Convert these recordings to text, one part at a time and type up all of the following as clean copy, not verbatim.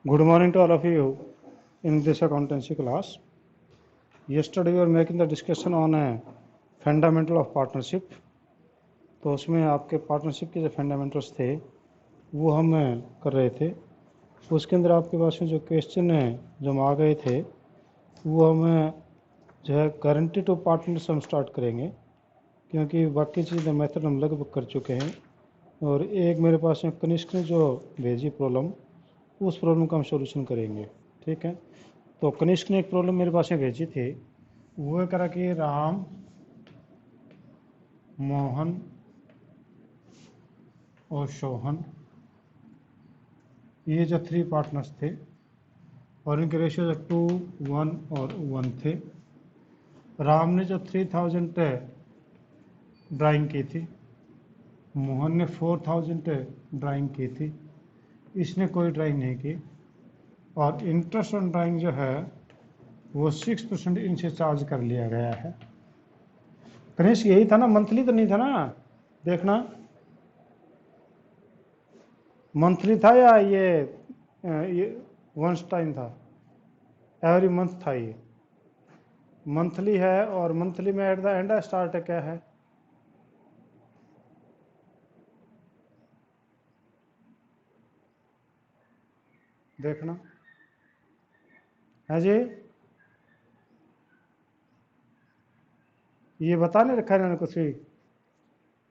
Good morning to all of you in this accountancy class. Yesterday we were making the discussion on a fundamental of partnership. तो उसमें आपके partnership के जो fundamentals थे वो हम कर रहे थे। उसके अंदर आपके पास में जो क्वेश्चन है जो हम आ गए थे वो हम जो है गारंटी टू पार्टनर्स हम स्टार्ट करेंगे, क्योंकि बाकी चीज़ें मेथड हम लगभग कर चुके हैं। और एक मेरे पास में कनिष्क ने जो भेजी प्रॉब्लम, उस प्रॉब्लम का हम सॉल्यूशन करेंगे। ठीक है, तो कनिष्क ने एक प्रॉब्लम मेरे पास में भेजी थी। वो करा कि राम, मोहन और सोहन ये जो 3 पार्टनर्स थे और इनके रेशियो 2, 1 और 1 थे। राम ने जो 3000 ड्राइंग की थी, मोहन ने 4000 ड्राइंग की थी, इसने कोई ड्राइंग नहीं की। और इंटरेस्ट ऑन ड्राइंग जो है वो 6% इनसे चार्ज कर लिया गया है। कनिष्क यही था ना, मंथली तो नहीं था ना? देखना मंथली था या ये वंस टाइम था, एवरी मंथ था। ये मंथली है और मंथली में एट द एंड स्टार्ट क्या है? देखना है जी, ये बता नहीं रखा है इन्होंने कुछ भी।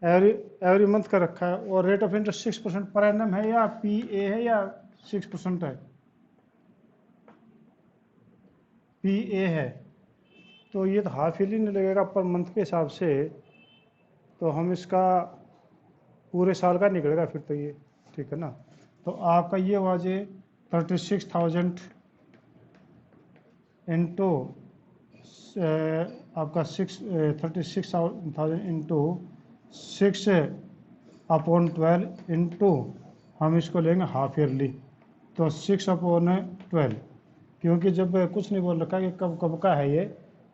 एवरी मंथ का रखा है और rate of interest 6% per annum है या PA है या 6% है? PA है, तो ये तो हाफ ईयरली नहीं लगेगा पर मंथ के हिसाब से, तो हम इसका पूरे साल का निकलेगा फिर तो ये। ठीक है ना, तो आपका ये हुआ जी 36,000 इंटू आपका 36,000 इंटू 6/12 इंटू हम इसको लेंगे हाफ ईयरली, तो 6/12, क्योंकि जब कुछ नहीं बोल रखा कि कब कब का है ये,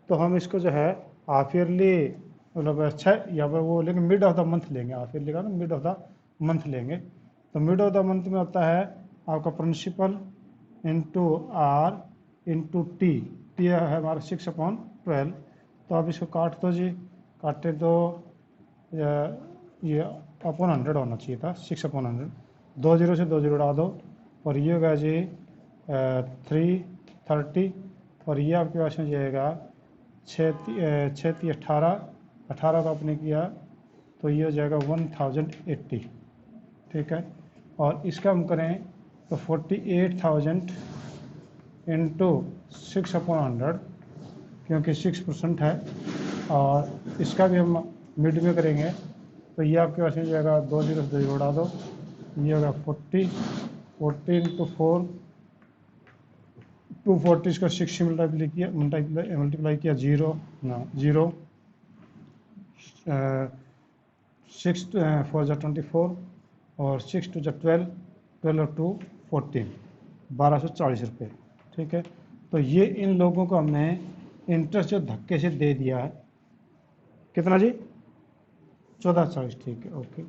तो हम इसको जो है हाफ ईयरली मतलब अच्छा या वो लेंगे, मिड ऑफ द मंथ लेंगे। हाफ ईयरली का ना मिड ऑफ द मंथ लेंगे, तो मिड ऑफ द मंथ में होता है आपका principal into R into T है हमारा 6/12। तो आप इसको काट दो जी, काटे तो ये अपॉन 100 होना चाहिए था, 6/100। 2 जीरो से 2 जीरो उड़ा दो और ये होगा जी 330, और ये आपके पास में जाएगा 6×3 18 का आपने किया तो ये हो जाएगा 1080। ठीक है, और इसका हम करें तो 48,000 इंटू 6/100, क्योंकि 6% है, और इसका भी हम मिड में करेंगे तो ये आपके पास में जाएगा 2 जीरो से 2 जीरो उड़ा दो, ये होगा 40 इंटू 4 240, इसका 6 से मल्टीप्लाई किया 0 0 6 4 जा 24 और 6 2 जा 12 12 और 2 14, 1240 रुपये। ठीक है, तो ये इन लोगों को हमने इंटरेस्ट जो धक्के से दे दिया है, कितना जी? 1440। ठीक है, ओके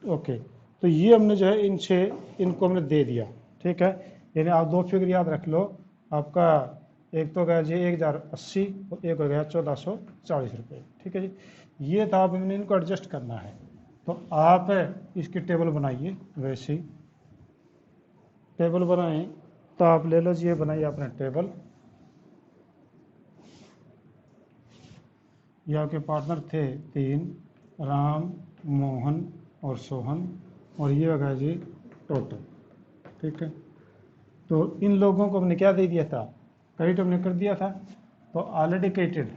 ओके, तो ये हमने जो है इनसे इनको हमने दे दिया। ठीक है, यानी आप 2 फिगर याद रख लो, आपका एक तो गया जी 1080 और एक हो गया 1440 रुपये। ठीक है जी, ये था। अब हमने इनको एडजस्ट करना है, तो आप इसकी टेबल बनाइए। वैसे ही टेबल बनाएं तो आप ले लो जी, ये बनाइए आपने टेबल। ये आपके पार्टनर थे 3, राम, मोहन और सोहन, और ये होगा जी टोटल। ठीक है, तो इन लोगों को हमने क्या दे दिया था? क्रेडिट हमने कर दिया था, तो already credited,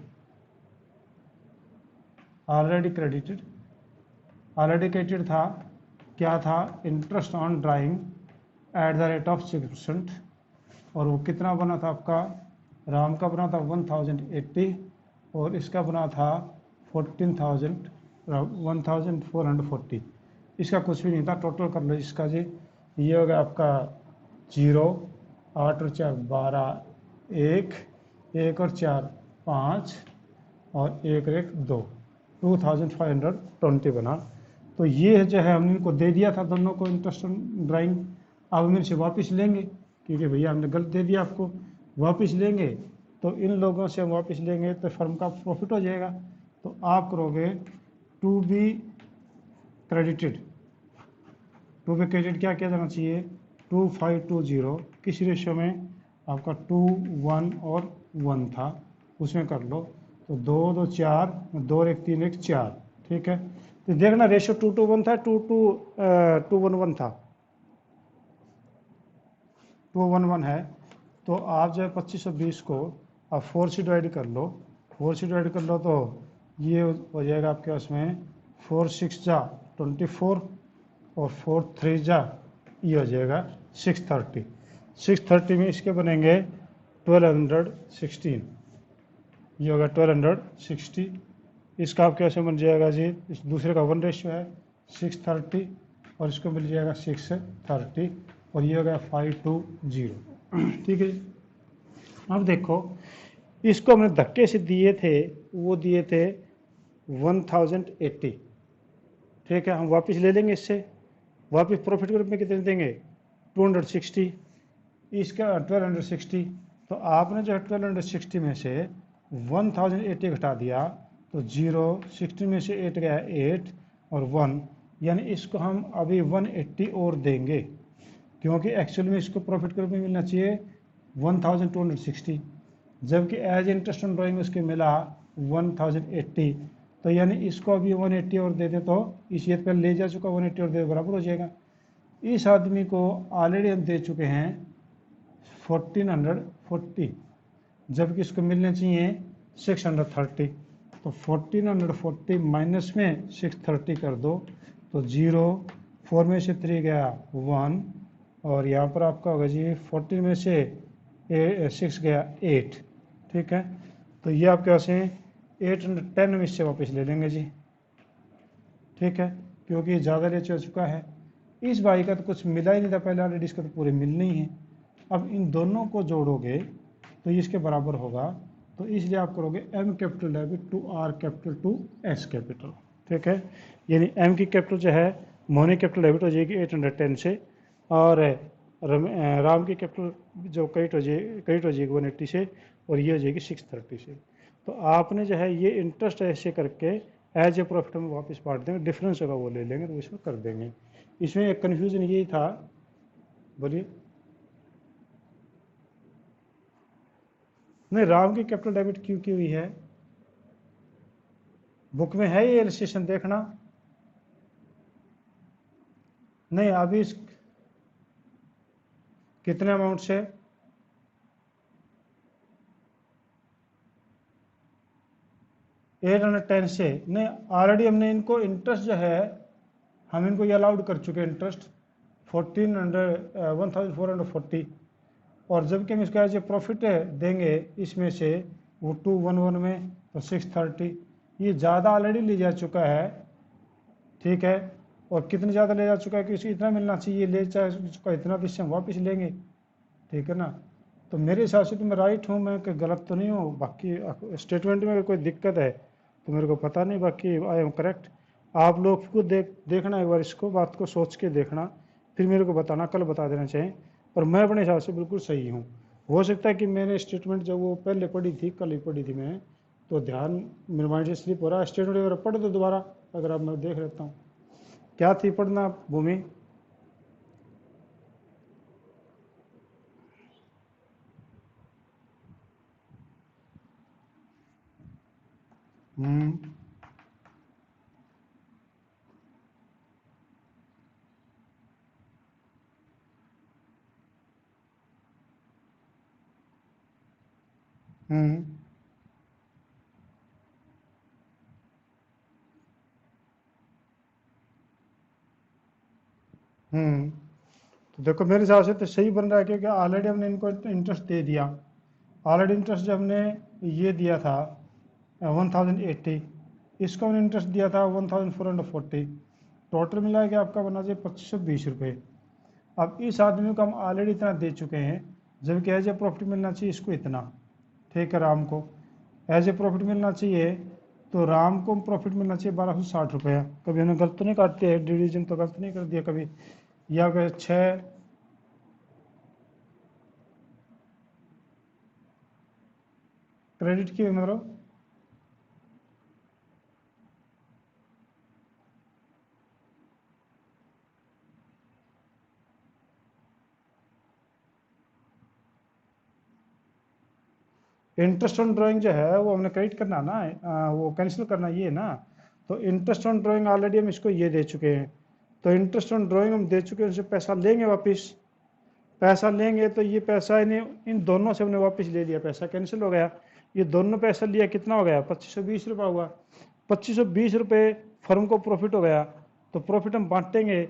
already credited, already credited था। क्या था? Interest on drawing at the rate of 6%, और वो कितना बना था आपका? राम का बना था 1080 और इसका बना था 1440। इसका कुछ भी नहीं था, टोटल कर लो इसका जी। ये हो गया आपका 0, 8 और 4 12, 1 1 और 4 5 और 1 1 2, 2520 बना। तो ये जो है हमने इनको दे दिया था दोनों को इंटरेस्ट ड्राइंग, अब हम इनसे वापस लेंगे क्योंकि भैया हमने गलत दे दिया आपको, वापस लेंगे तो इन लोगों से हम वापस लेंगे तो फर्म का प्रॉफिट हो जाएगा। तो आप करोगे to be credited, to be credit क्या किया जाना चाहिए 2520, किस रेशियो में आपका 2 1 और 1 था उसमें कर लो। तो 2 2 4, 2 1 3 1 4, ठीक है। तो देखना रेशियो 2:1 था, 2:1 था, 2:1 है। तो आप जो है 2520 को आप 4 से डिवाइड कर लो, 4 से डिवाइड कर लो तो ये हो जाएगा आपके पास में 4 6 जा 24 और 4 3 जा ये हो जाएगा 630। 630 में इसके बनेंगे 1216, ये होगा 1260। इसका आप कैसे बन जाएगा जी, इस दूसरे का 1 रेशियो है 630 और इसको मिल जाएगा 630 और ये होगा 520, ठीक है जी। अब देखो इसको हमने धक्के से दिए थे, वो दिए थे 1080, ठीक है। हम वापस ले लेंगे इससे, वापस प्रॉफिट ग्रुप में कितने देंगे 260, इसका 1260। तो आपने जो है 1260 में से 1080 घटा दिया तो 0, 60 में से 8 गया 8 और 1, यानी इसको हम अभी 180 और देंगे क्योंकि एक्चुअल में इसको प्रॉफिट ग्रुप में मिलना चाहिए 1260, जबकि एज इंटरेस्ट ऑन ड्राइंग उसके मिला 1080। तो यानी इसको अभी 180 और दे दे तो इस ईयर पर ले जा चुका 180 और दे बराबर हो जाएगा। इस आदमी को ऑलरेडी हम दे चुके हैं 1440, जबकि इसको मिलने चाहिए 630। तो 1440 माइनस में 630 कर दो तो 0, 4 में से 3 गया 1 और यहाँ पर आपका होगा जी 14 में से 6 गया 8, ठीक है। तो ये आपके पास है 810 में इससे वापस ले लेंगे जी, ठीक है, क्योंकि ज़्यादा ले चुका है। इस भाई का तो कुछ मिला ही नहीं था पहले, ऑलरेडी इसका तो पूरे मिलने ही है। अब इन दोनों को जोड़ोगे तो इसके बराबर होगा, तो इसलिए आप करोगे M capital debit to R capital to S capital, ठीक है। यानी एम की कैपिटल जो है मोहनी कैपिटल डेबिट हो जाएगी 810 से और राम की कैपिटल जो क्रेडिट हो जाएगी 180 से और ये हो जाएगी 630 से। तो आपने जो है ये इंटरेस्ट ऐसे करके एज ए प्रॉफिट में वापस बांट देंगे, डिफरेंस होगा वो ले लेंगे तो इसमें कर देंगे। इसमें एक कन्फ्यूजन यही था, बोलिए। नहीं, राम की कैपिटल डेबिट क्यों की हुई है, बुक में है ये इलस्ट्रेशन देखना। नहीं अभी कितने अमाउंट से 810 से नहीं, ऑलरेडी हमने इनको इंटरेस्ट जो है हम इनको ये अलाउड कर चुके हैं इंटरेस्ट 1440 और जबकि हम इसका जो प्रॉफिट देंगे इसमें से वो 211 में तो 630, ये ज़्यादा ऑलरेडी ले जा चुका है, ठीक है। और कितने ज़्यादा ले जा चुका है कि इसे इतना मिलना चाहिए, ले जा चुका इतना तो इससे हम वापस लेंगे, ठीक है ना। तो मेरे हिसाब से तो मैं राइट हूँ, मैं गलत तो नहीं हूँ। बाकी स्टेटमेंट में अगर कोई दिक्कत है तो मेरे को पता नहीं, बाकी आई एम करेक्ट। आप लोग खुद देखना एक बार, इसको बात को सोच के देखना, फिर मेरे को बताना, कल बता देना चाहिए। पर मैं अपने हिसाब से बिल्कुल सही हूँ। हो सकता है कि मैंने स्टेटमेंट जब वो पहले पढ़ी थी, कल ही पढ़ी थी मैं, तो ध्यान मेरे माइंड से स्लिप हो रहा है। स्टेटमेंट वगैरह पढ़ दो दोबारा, अगर आप मैं देख लेता हूँ क्या थी पढ़ना भूमि। हम्म हम्म तो देखो मेरे हिसाब से तो सही बन रहा है क्योंकि ऑलरेडी हमने इनको इंटरेस्ट दे दिया। ऑलरेडी इंटरेस्ट जब हमने ये दिया था 1080, इसको हमने इंटरेस्ट दिया था 1440, टोटल मिला के आपका बना चाहिए 2520 रुपये। अब इस आदमी को हम ऑलरेडी इतना दे चुके हैं, जबकि एज ए प्रॉफिट मिलना चाहिए इसको इतना, ठीक है। राम को एज ए प्रॉफिट मिलना चाहिए, तो राम को प्रॉफिट मिलना चाहिए 1260 रुपया। कभी हमने गलत तो नहीं काटते हैं, डिवीजन तो गलत नहीं कर दिया कभी, या अगर 6 क्रेडिट की मतलब इंटरेस्ट ऑन ड्राइंग जो है वो हमने क्रेडिट करना ना, वो कैंसिल करना ये ना। तो इंटरेस्ट ऑन ड्राइंग ऑलरेडी हम इसको ये दे चुके हैं, तो इंटरेस्ट ऑन ड्राइंग हम दे चुके हैं, उससे पैसा लेंगे वापस। पैसा लेंगे तो ये पैसा इन्हें इन दोनों से हमने वापस ले लिया, पैसा कैंसिल हो गया। ये दोनों पैसा लिया कितना हो गया, 2520 रुपये हुआ। 2520 रुपये फर्म को प्रॉफिट हो गया। तो प्रॉफिट हम बांटेंगे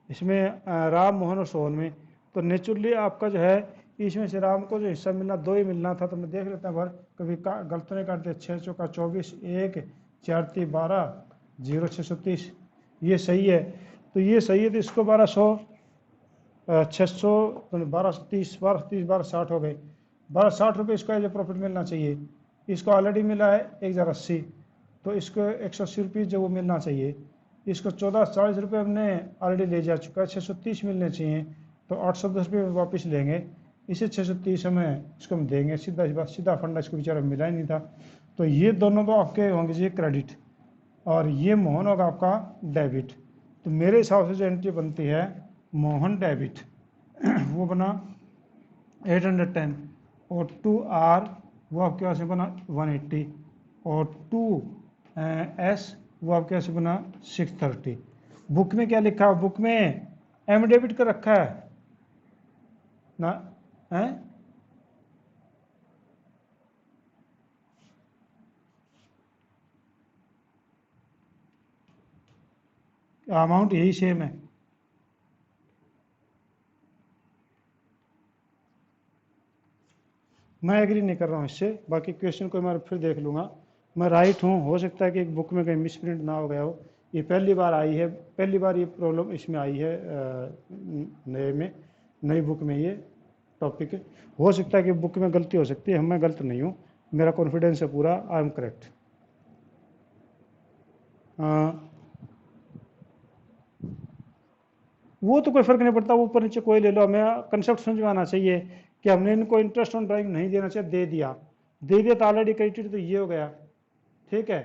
इसमें राम मोहन और सोहन में। तो नेचुरली आपका जो है इसमें से राम को जो हिस्सा मिलना 2 ही मिलना था, तो मैं देख लेता भर कभी गलत नहीं काटते। 6 चौका 24, 1 4 3 12, 0 630, ये सही है। तो ये सही है, तो इसको 1200 600 1230 1230 1260 हो गए। 1260 रुपये इसको एज ए प्रॉफिट मिलना चाहिए। इसको ऑलरेडी मिला है 1080, तो इसको 180 रुपये जो वो मिलना चाहिए। इसको 1440 रुपये हमने ऑलरेडी ले जा चुका है, 630 मिलने चाहिए, तो 810 रुपये वापस लेंगे। इसे 630 हमें इसको हम देंगे, सीधा सीधा फंडा इसको बेचारा मिला ही नहीं था। तो ये दोनों तो आपके होंगे जी क्रेडिट, और ये मोहन होगा आपका डेबिट। तो मेरे हिसाब से जो एंट्री बनती है मोहन डेबिट वो बना 810, और 2R वो आपके पास बना 180, और 2S वो आपके पास बना 630। बुक में क्या लिखा है, बुक में एम डेबिट का रखा है ना है, अमाउंट यही सेम है। मैं एग्री नहीं कर रहा हूँ इससे, बाकी क्वेश्चन को मैं फिर देख लूँगा। मैं राइट हूँ, हो सकता है कि एक बुक में कहीं मिसप्रिंट ना हो गया हो। ये पहली बार आई है, पहली बार ये प्रॉब्लम इसमें आई है नए में, नई बुक में ये टॉपिक है। हो सकता है कि बुक में गलती हो सकती है, मैं गलत नहीं हूँ, मेरा कॉन्फिडेंस है पूरा, आई एम करेक्ट। वो तो कोई फर्क नहीं पड़ता, वो ऊपर नीचे कोई ले लो, हमें कंसेप्ट समझ में आना चाहिए कि हमने इनको इंटरेस्ट ऑन ड्राइंग नहीं देना चाहिए, दे दिया तो ऑलरेडी क्रेडिट, तो ये हो गया, ठीक है।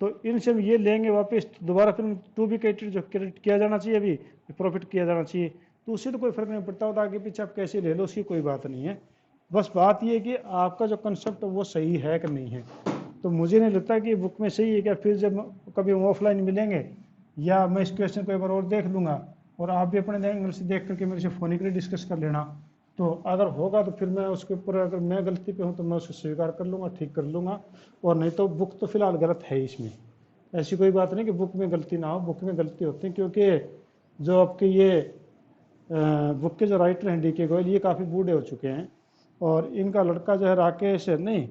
तो इनसे हम ये लेंगे वापस, तो दोबारा फिर टू बी क्रेडिट जो क्रेडिट किया जाना चाहिए, अभी प्रॉफिट किया जाना चाहिए, तो उससे तो कोई फर्क नहीं पड़ता होता, आगे पीछे आप कैसे ले लो उसकी कोई बात नहीं है। बस बात ये कि आपका जो कंसेप्ट है वो सही है कि नहीं है। तो मुझे नहीं लगता कि बुक में सही है क्या, फिर जब कभी हम ऑफलाइन मिलेंगे या मैं इस क्वेश्चन को एक बार और देख लूँगा, और आप भी अपने एंगल से देख करके मेरे से फोनिकली डिस्कस कर लेना। तो अगर होगा तो फिर मैं उसके ऊपर, अगर मैं गलती पे हूँ तो मैं उसे स्वीकार कर लूँगा, ठीक कर लूँगा, और नहीं तो बुक तो फिलहाल गलत है इसमें। ऐसी कोई बात नहीं कि बुक में गलती ना हो, बुक में गलती होती है, क्योंकि जो आपके ये बुक के जो राइटर हैं डी के गोयल, ये काफ़ी बूढ़े हो चुके हैं, और इनका लड़का जो है राकेश नहीं,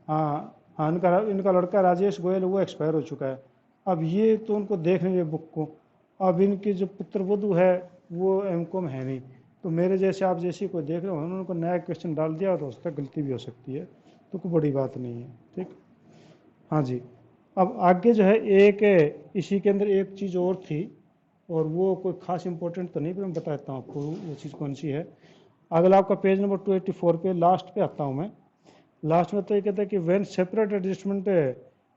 हाँ इनका लड़का राजेश गोयल वो एक्सपायर हो चुका है। अब ये तो उनको देख लेंगे बुक को। अब इनकी जो पुत्र वधू है वो एमकॉम है नहीं, तो मेरे जैसे आप जैसे कोई देख रहे हो, उन्होंने उनको नया क्वेश्चन डाल दिया तो उसका गलती भी हो सकती है, तो कोई बड़ी बात नहीं है, ठीक। हाँ जी। अब आगे जो है एक इसी के अंदर एक चीज़ और थी, और वो कोई खास इंपॉर्टेंट तो नहीं, पर मैं बताता हूँ आपको वो चीज़ कौन सी है। अगला आपका पेज नंबर 284 पे लास्ट पे आता हूँ मैं। लास्ट में तो ये कहता है कि when separate adjustment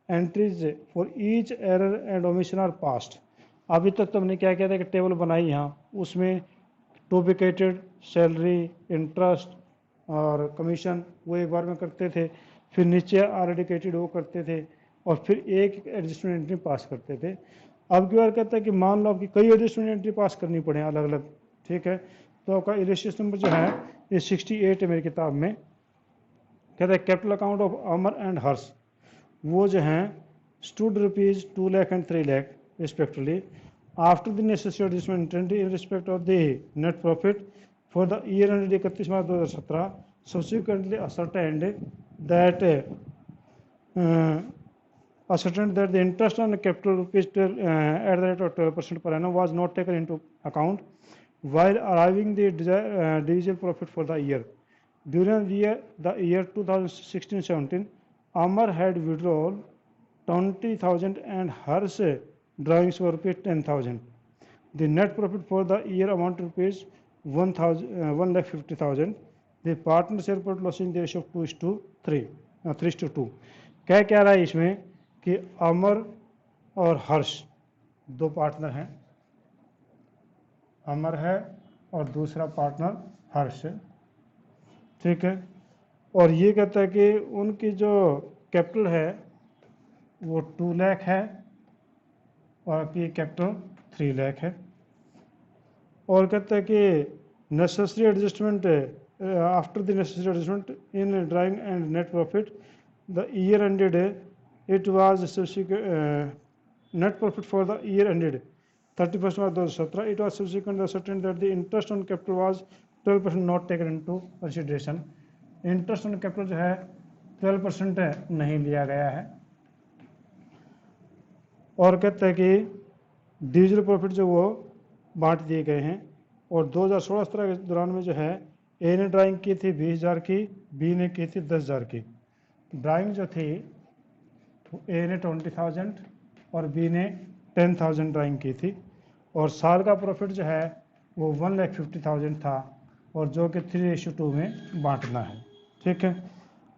entries for each error and omission are passed. अभी तक तो हमने क्या कहता है कि टेबल बनाई यहाँ, उसमें to be credited, salary, interest और कमीशन वो एक बार में करते थे, फिर नीचे ऑलरेडी क्रेडिटेड वो करते थे, और फिर एक एडजस्टमेंट एंट्री पास करते थे। अब की बार कहता है कि मान लो कि कई एडजस्टमेंट एंट्री पास करनी पड़े अलग अलग, ठीक है। तो आपका इलेक्शन नंबर जो है ये 68 है मेरी किताब में। कहता है capital account of Amar and Harsh, वो जो हैं stood rupees 2 lakh and 3 lakh respectively after the necessary adjustment in respect of the net profit for the year ended 31 March 2017, subsequently ascertained that the interest on the capital rupees at the rate of 12% per annum was not taken into account while arriving the divisible profit for the year. During the year 2016-17, Amar had withdrawn 20,000 and Hers drawings were rupees 10,000. The net profit for the year amounted to rupees 1,50,000. The partner share profit loss in the ratio of 2:3. 3:2। क्या रहा है इसमें कि अमर और हर्ष दो partner हैं, अमर है और दूसरा पार्टनर हर्ष है, ठीक है। और ये कहता है कि उनकी जो कैपिटल है वो 2 लाख है और आपकी कैपिटल 3 लाख है। और कहता है कि necessary adjustment after the necessary adjustment in drawing and net profit the year ended it was net profit for the year ended 31 March 2017 it was subsequent certain that the interest on capital was 12% not taken into consideration. Interest on capital जो है 12% नहीं लिया गया है। और कहते हैं कि डिविजल प्रॉफिट जो वो बांट दिए गए हैं। और 2016-17 के दौरान में जो है ए ने ड्राइंग की थी 20,000 की, बी ने की थी 10,000 की। ड्राइंग जो थी तो ए ने 20,000 और बी ने 10,000 ड्राइंग की थी। और साल का प्रॉफिट जो है वो 1,50,000 था और जो कि 3:2 में बांटना है, ठीक है।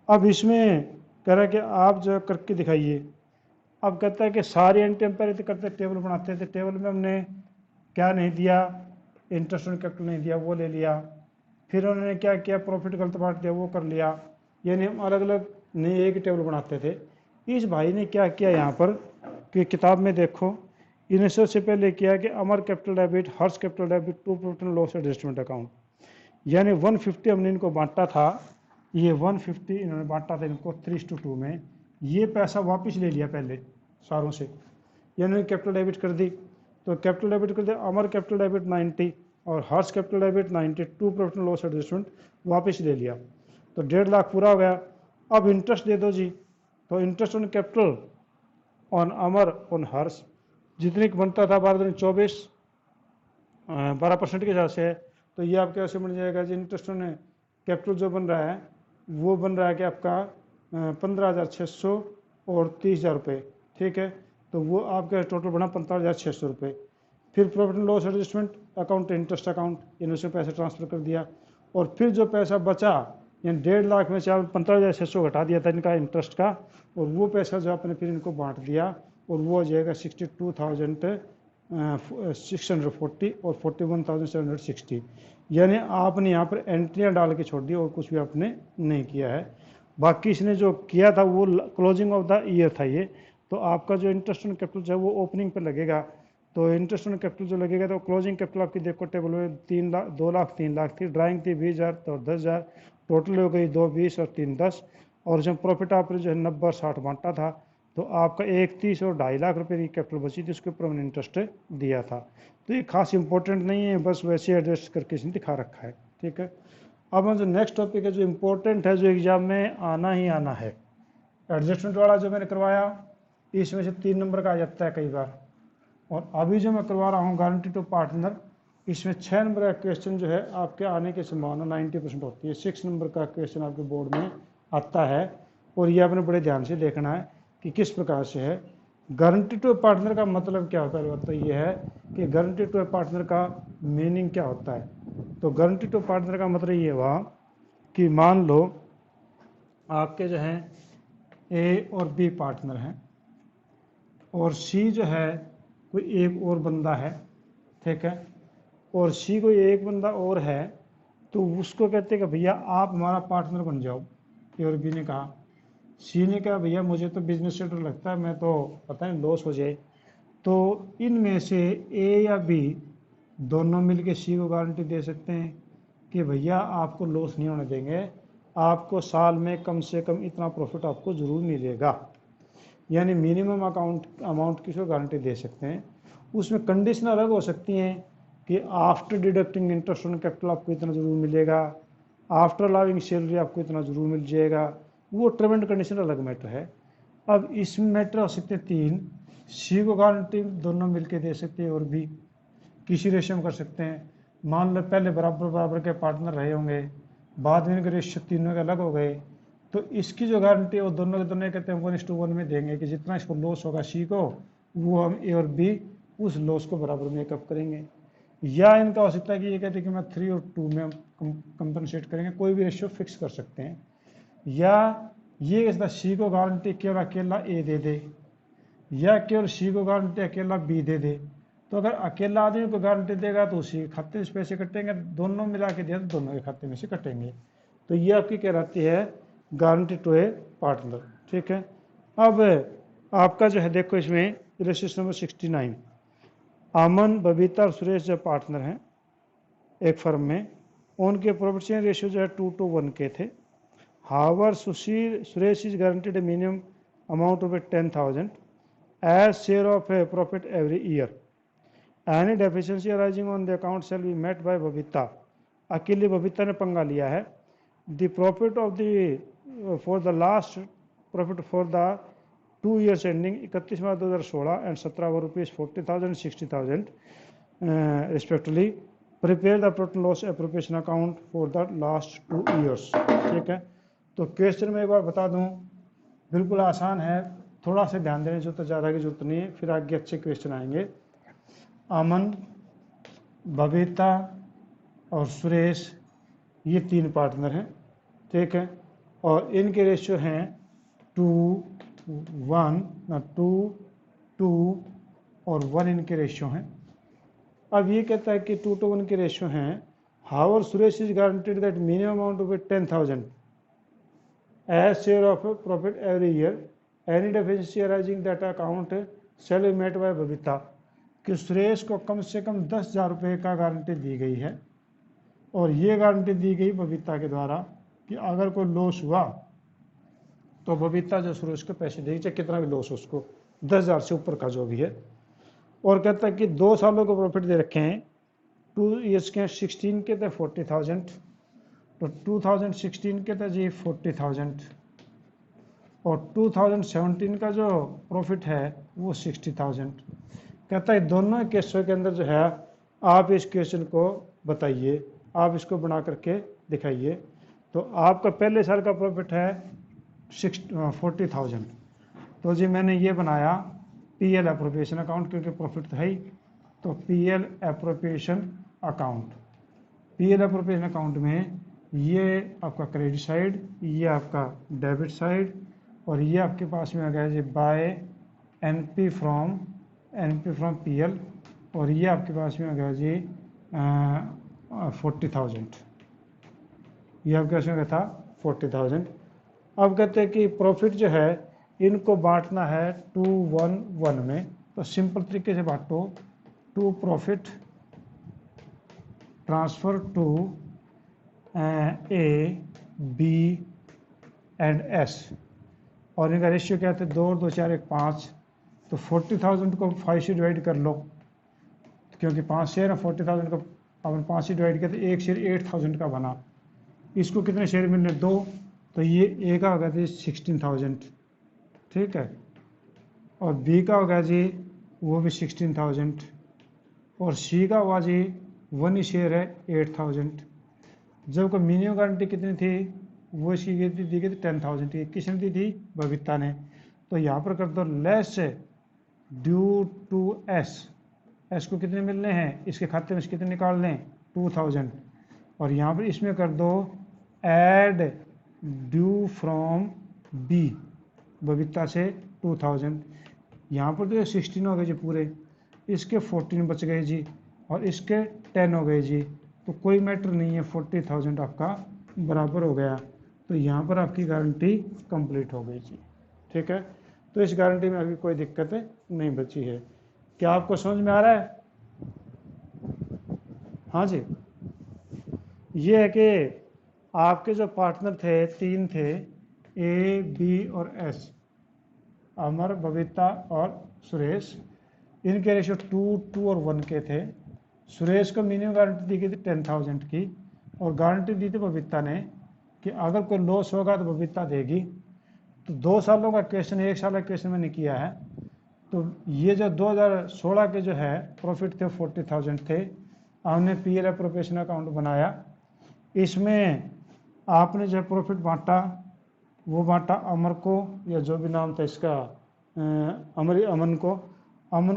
अब इसमें कह रहा है कि आप जो करके दिखाइए। अब कहता है कि सारी एंटी करते टेबल बनाते थे, टेबल में हमने क्या नहीं दिया, इंटरेस्ट ऑन कैपिटल नहीं दिया, वो ले लिया। फिर उन्होंने क्या किया, प्रॉफिट गलत बांट दिया, वो कर लिया। यानी हम अलग अलग नहीं एक टेबल बनाते थे। इस भाई ने क्या किया यहाँ पर कि किताब में देखो, इन्हें सबसे पहले किया कि Amar capital debit, Harsh capital debit to profit and loss adjustment account, यानी 150 हमने इनको बांटा था। ये 150 इन्होंने बांटा था इनको 3:2 में। ये पैसा वापस ले लिया पहले सारों से, यानी कैपिटल डेबिट कर दी। तो कैपिटल डेबिट कर दिया, अमर कैपिटल डेबिट 90 और Harsh capital debit 90 to profit and loss adjustment वापस ले लिया। तो 1.5 लाख पूरा हो गया। अब इंटरेस्ट दे दो जी। तो interest on capital on Amar on Harsh जितनी बनता था 12 12% के हिसाब से है। तो ये आपके ऐसे बन जाएगा जी, इंटरेस्ट ऑन कैपिटल जो बन रहा है वो बन रहा है कि आपका 15,600 और 30,000 रुपये, ठीक है। तो वो आपका टोटल बना 45,600 रुपये। फिर profit and loss adjustment account, interest account, इन्होंने से पैसे ट्रांसफ़र कर दिया। और फिर जो पैसा बचा यानी 1.5 लाख में से आप 15,600 घटा दिया था इनका इंटरेस्ट का, और वो पैसा जो आपने फिर इनको बांट दिया और वो हो जाएगा 62,640 और 41,760। यानी आपने यहाँ पर एंट्रियाँ डाल के छोड़ दी और कुछ भी आपने नहीं किया है। बाकी इसने जो किया था वो क्लोजिंग ऑफ द ईयर था ये। तो आपका जो इंटरेस्ट ऑन कैपिटल जो है वो ओपनिंग पर लगेगा। तो इंटरेस्ट ऑन कैपिटल जो लगेगा तो क्लोजिंग कैपिटल आपकी देखो टेबल में 3 लाख 2 लाख 3 लाख थी, ड्राइंग थी 20,000 तो 10,000, टोटल हो गई 2 20 और 3 10। और जब प्रॉफिट आपने जो है 90 और 60 बांटा था तो आपका 31 और 2.5 लाख रुपये की कैपिटल बची थी, उसके ऊपर हमने इंटरेस्ट दिया था। तो ये खास इंपॉर्टेंट नहीं है, बस वैसे एडजस्ट करके इसने दिखा रखा है, ठीक है। अब हम जो नेक्स्ट टॉपिक है जो इम्पोर्टेंट है, जो एग्जाम में आना ही आना है, एडजस्टमेंट वाला जो मैंने करवाया इसमें से 3 नंबर का आ जाता है कई बार। और अभी जो मैं करवा रहा हूँ गारंटी टू पार्टनर, इसमें 6 नंबर का क्वेश्चन जो है आपके आने की संभावना 90% होती है। 6 नंबर का क्वेश्चन आपके बोर्ड में आता है और ये आपने बड़े ध्यान से देखना है कि किस प्रकार से है। गारंटी टू पार्टनर का मतलब क्या होता है, पहले बात तो ये है कि गारंटी टू पार्टनर का मीनिंग क्या होता है। तो गारंटी टू पार्टनर का मतलब ये हुआ कि मान लो आपके जो हैं ए और बी पार्टनर हैं और सी जो है कोई एक और बंदा है, ठीक है। और सी कोई एक बंदा और है तो उसको कहते हैं कि भैया आप हमारा पार्टनर बन जाओ। ए और बी ने कहा, सी ने कहा भैया मुझे तो बिजनेस से डर लगता है, मैं तो पता नहीं लॉस हो जाए। तो इनमें से ए या बी दोनों मिलके सी को गारंटी दे सकते हैं कि भैया आपको लॉस नहीं होने देंगे, आपको साल में कम से कम इतना प्रॉफिट आपको ज़रूर मिलेगा। यानी मिनिमम अमाउंट की गारंटी दे सकते हैं। उसमें कंडीशन अलग हो सकती हैं कि after deducting interest on capital आपको इतना ज़रूर मिलेगा, आफ्टर अलाउिंग सैलरी आपको इतना ज़रूर मिल जाएगा, वो टर्म एंड कंडीशन अलग मैटर है। अब इसमें मैटर हो सकते 3, सी को गारंटी दोनों मिलके दे सकते हैं और भी किसी रेशियो में कर सकते हैं। मान लो पहले बराबर बराबर के पार्टनर रहे होंगे, बाद में इनके रेशियो तीनों के अलग हो गए, तो इसकी जो गारंटी है वो दोनों के दोनों कहते हैं 1:1 में देंगे कि जितना इसको लॉस होगा सी को वो हम ए और बी उस लॉस को बराबर मेकअप करेंगे। या इनका हो सकता है कि ये कहते हैं कि मैं 3 और 2 में कंपनसेट करेंगे, कोई भी रेशियो फिक्स कर सकते हैं। या ये इसका सी को गारंटी केवल अकेला ए दे दे या केवल सी को गारंटी अकेला बी दे दे। तो अगर अकेला आदमी को गारंटी देगा तो उसी के खाते से पैसे कटेंगे, दोनों मिला के दिया तो दोनों के खाते में से कटेंगे। तो ये आपकी कहलाती है गारंटी टू ए पार्टनर। ठीक है। अब आपका जो है देखो इसमें इलस्ट्रेशन नंबर 69, अमन, बबीता और सुरेश जो पार्टनर हैं एक फर्म में, उनके प्रॉफिट शेयरिंग रेशियो जो है 2:1 के थे। However Suresh is guaranteed a minimum amount of 10,000 as share of a profit every year. Any deficiency arising on the account shall be met by Babita. अकेले बबीता ने पंगा लिया है। The profit of the for the last profit for the 2 years ending 31 March 2016 and 17 वो rupees 40,000 60,000 respectively. Prepare the profit loss appropriation account for the last 2 years। ठीक है। तो question में एक बार बता दूं, बिल्कुल आसान है, थोड़ा सा ध्यान देने की जरूरत, ज़्यादा की जरूरत नहीं है, फिर आगे अच्छे क्वेश्चन आएंगे। अमन, बबीता और सुरेश ये 3 पार्टनर हैं। ठीक है। और इनके रेशियो हैं 2:1, 2 और 1 इनके रेशियो हैं। अब ये कहता है कि 2:1 के रेशियो हैं। However Suresh is guaranteed that minimum amount of 10,000 as share of profit every year. Any deficiency arising that account shall be met by Babita. कि सुरेश को कम से कम 10,000 रुपये का गारंटी दी गई है और ये गारंटी दी गई बबीता के द्वारा कि अगर कोई लॉस हुआ तो बबीता जो सुरेश को पैसे देगी, चाहे कितना भी लॉस हो उसको, 10,000 से ऊपर का जो भी है। और कहता है कि 2 सालों को प्रॉफिट दे रखे हैं, 2 years के 16 के थे 40,000, तो 2016 के थे जी 40,000 और 2017 का जो प्रॉफिट है वो 60,000। कहता है दोनों केसों के अंदर जो है आप इस क्वेश्चन को बताइए, आप इसको बना करके दिखाइए। तो आपका पहले साल का प्रॉफिट है 40,000, तो जी मैंने ये बनाया पीएल एप्रोप्रिएशन अकाउंट, क्योंकि प्रॉफिट था ही, तो PL appropriation account. PL appropriation account में ये आपका क्रेडिट साइड, ये आपका डेबिट साइड, और ये आपके पास में आ गया जी बाय एनपी फ्रॉम पीएल, और ये आपके पास में आ गया जी 40,000, ये आपके पास में गया था 40,000। अब कहते हैं कि प्रॉफिट जो है इनको बांटना है 2:1 में, तो सिंपल तरीके से बांटो, to profit transfer to A B and S, और इनका रेशियो क्या था 2 और 2 4 1 5। तो 40,000 को 5 से डिवाइड कर लो, क्योंकि 5 शेयर है, 40,000 को अपन 5 से डिवाइड किया तो एक शेयर 8,000 का बना। इसको कितने शेयर मिलने 2, तो ये ए का होगा जी 16,000। ठीक है। और बी का होगा जी वो भी 16,000, और सी का हुआ जी 1 ही शेयर है 8,000। जबकि मिनिमम गारंटी कितनी थी, वो इसकी दी गई थी 10,000 थी। किसने दी थी, बबीता ने। तो यहाँ पर कर दो less due to S, S को कितने मिलने हैं, इसके खाते में से कितने निकाल लें 2,000, और यहाँ पर इसमें कर दो add due from B, Babita से 2,000। यहाँ पर तो 16 हो गए जी पूरे, इसके 14 बच गए जी, और इसके 10 हो गए जी, तो कोई मैटर नहीं है, 40,000 आपका बराबर हो गया। तो यहाँ पर आपकी गारंटी कंप्लीट हो गई जी। ठीक है। तो इस गारंटी में अभी कोई दिक्कत नहीं बची है। क्या आपको समझ में आ रहा है? हाँ जी। ये है कि आपके जो पार्टनर थे 3 थे, ए बी और एस, अमर, बबीता और सुरेश। इनके रेशियो 2 और 1 के थे। सुरेश को मिनिमम गारंटी दी गई थी 10,000 की, और गारंटी दी थी बबीता ने कि अगर कोई लॉस होगा तो बबीता देगी। तो 2 सालों का क्वेश्चन, 1 साल का क्वेश्चन मैंने किया है। तो ये जो 2016 के जो है प्रॉफिट थे 40,000 थे, हमने पीएल एप्रोप्रिएशन अकाउंट बनाया। इसमें आपने जो प्रॉफिट बांटा वो बांटा अमर को, या जो भी नाम था इसका, अमन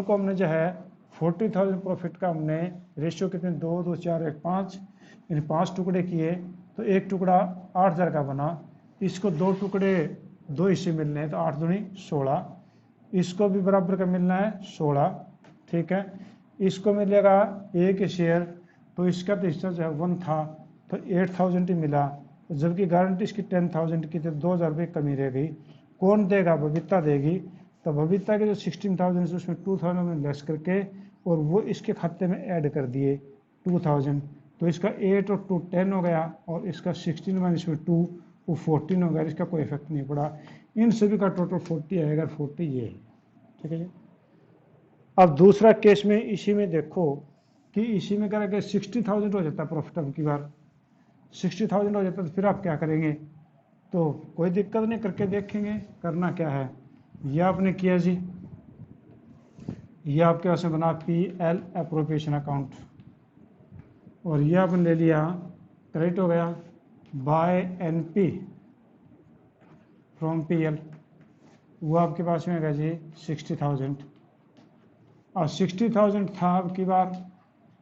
को हमने जो है 40,000 प्रॉफिट का हमने रेशियो कितने 2 2 4 1 5, इन 5 टुकड़े किए, तो एक टुकड़ा 8,000 का बना। इसको 2 टुकड़े 2 हिस्से मिलने हैं तो 8 दूनी 16, इसको भी बराबर का मिलना है 16, ठीक है। इसको मिलेगा 1 शेयर, तो इसका तो हिस्सा जो है 1 था तो 8000 ही मिला, जबकि गारंटी इसकी 10,000 की थी, 2,000 रुपये कमी रह गई। कौन देगा? बबीता देगी। तो बबीता के जो 16,000 है उसमें 2,000 में लेस करके और वो इसके खाते में ऐड कर दिए 2,000, तो इसका 8 और 2 10 हो गया, और इसका 16 माइनस में 2 वो 14 हो गया, इसका कोई इफेक्ट नहीं पड़ा। इन सभी का टोटल 40 आएगा, 40 ये है, ठीक है जी। अब दूसरा केस में इसी में देखो कि इसी में क्या 60,000 हो जाता है प्रॉफिट, अब की बार 60,000 हो जाता है तो फिर आप क्या करेंगे? तो कोई दिक्कत नहीं, करके देखेंगे। करना क्या है, यह आपने किया जी, यह आपके पास में बना PL अप्रोप्रिएशन अकाउंट, और यह आपने ले लिया क्रेडिट हो गया बाय NP फ्रॉम PL, वो आपके पास में है जी 60,000, और 60,000 था अब की बार,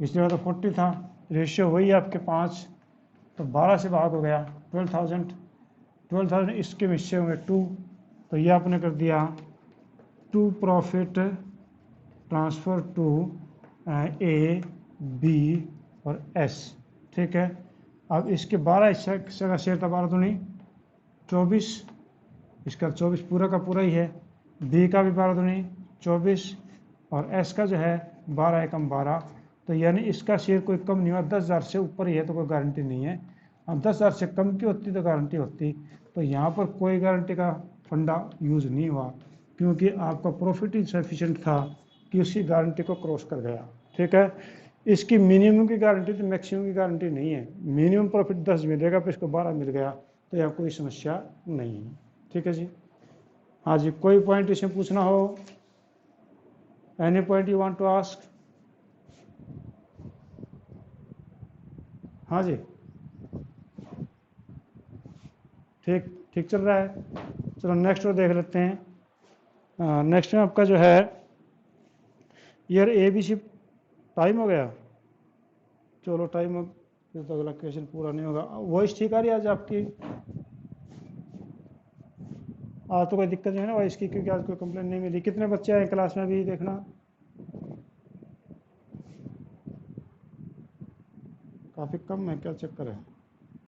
पिछली बार तो 40 था, रेशियो वही आपके 5, तो 12 से भाग हो गया 12,000 इसके हिस्से होंगे 2, तो ये आपने कर दिया 2 profit transfer to A, B और S, ठीक है। अब इसके 12 हिस्से का शेयर था, 12 तो नहीं 24, इसका 24 पूरा का पूरा ही है, B का भी 12 तो नहीं 24, और S का जो है 12 एकम 12, तो यानी इसका शेयर कोई कम नहीं हुआ, 10,000 से ऊपर ही है तो कोई गारंटी नहीं है, और 10,000 से कम की होती तो गारंटी होती। तो यहाँ पर कोई गारंटी का फंडा यूज़ नहीं हुआ, क्योंकि आपका प्रॉफिट ही सफिशिएंट था कि उसकी गारंटी को क्रॉस कर गया, ठीक है। इसकी मिनिमम की गारंटी तो मैक्सिमम की गारंटी नहीं है, मिनिमम प्रॉफिट 10 मिलेगा, पर इसको 12 मिल गया, तो यहाँ कोई समस्या नहीं है, ठीक है जी। हाँ जी, कोई पॉइंट इसमें पूछना हो? Any point you want to ask? हाँ जी, ठीक ठीक चल रहा है। चलो नेक्स्ट और देख लेते हैं। नेक्स्ट में आपका जो है ईयर ABC टाइम हो गया, चलो टाइम हो, फिर तो अगला क्वेश्चन पूरा नहीं होगा। वॉइस ठीक आ रही है आज आपकी? आज तो कोई दिक्कत नहीं है ना वॉइस की, क्योंकि आज कोई कंप्लेंट नहीं मिली। कितने बच्चे आए क्लास में अभी देखना, काफ़ी कम है, क्या चक्कर है?